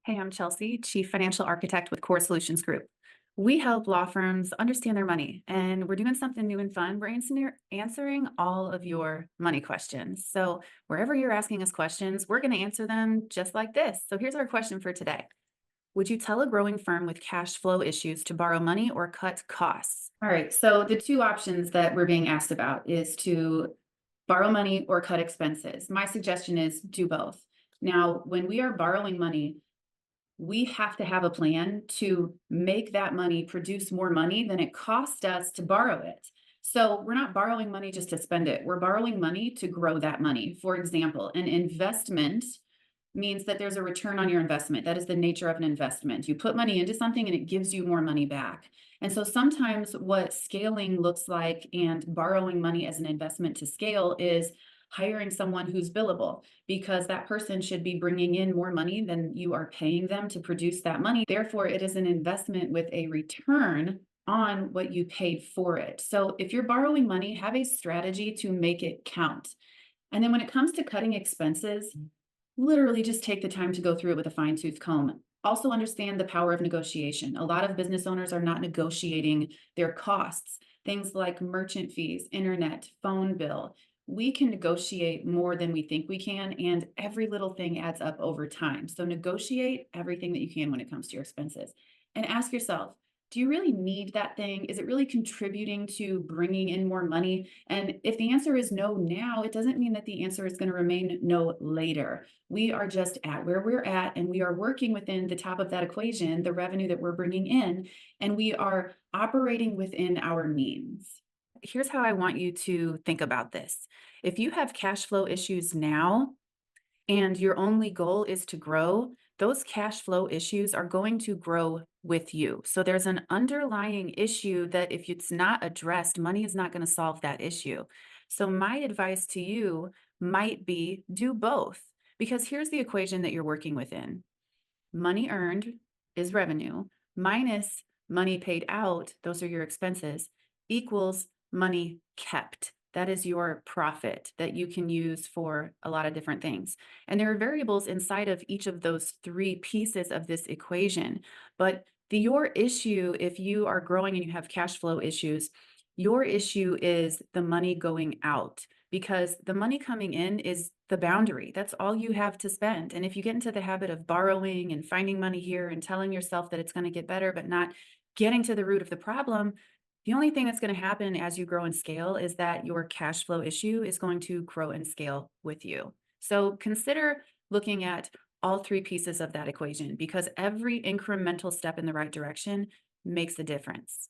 Hey, I'm Chelsea, Chief Financial Architect with Core Solutions Group. We help law firms understand their money, and we're doing something new and fun. We're answering all of your money questions. So, wherever you're asking us questions, we're going to answer them just like this. So, here's our question for today. Would you tell a growing firm with cash flow issues to borrow money or cut costs? All right, so the two options that we're being asked about is to borrow money or cut expenses. My suggestion is do both. Now, when we are borrowing money, we have to have a plan to make that money produce more money than it cost us to borrow it. So we're not borrowing money just to spend it. We're borrowing money to grow that money. For example, an investment means that there's a return on your investment. That is the nature of an investment. You put money into something and it gives you more money back. And so sometimes what scaling looks like and borrowing money as an investment to scale is hiring someone who's billable, because that person should be bringing in more money than you are paying them to produce that money. Therefore, it is an investment with a return on what you paid for it. So if you're borrowing money, have a strategy to make it count. And then when it comes to cutting expenses, literally just take the time to go through it with a fine tooth comb. Also, understand the power of negotiation. A lot of business owners are not negotiating their costs, things like merchant fees, internet, phone bill. We can negotiate more than we think we can, and every little thing adds up over time. So, negotiate everything that you can when it comes to your expenses. And ask yourself, do you really need that thing? Is it really contributing to bringing in more money? And if the answer is no now, it doesn't mean that the answer is going to remain no later. We are just at where we're at, and we are working within the top of that equation, the revenue that we're bringing in, and we are operating within our means. Here's how I want you to think about this. If you have cash flow issues now, and your only goal is to grow, those cash flow issues are going to grow with you. So there's an underlying issue that if it's not addressed, money is not going to solve that issue. So my advice to you might be do both, because here's the equation that you're working within. Money earned is revenue minus money paid out, those are your expenses, equals money kept. That is your profit that you can use for a lot of different things. And there are variables inside of each of those three pieces of this equation. But your issue, if you are growing and you have cash flow issues, your issue is the money going out, because the money coming in is the boundary. That's all you have to spend. And if you get into the habit of borrowing and finding money here and telling yourself that it's going to get better, but not getting to the root of the problem, the only thing that's going to happen as you grow and scale is that your cash flow issue is going to grow and scale with you. So consider looking at all three pieces of that equation, because every incremental step in the right direction makes a difference.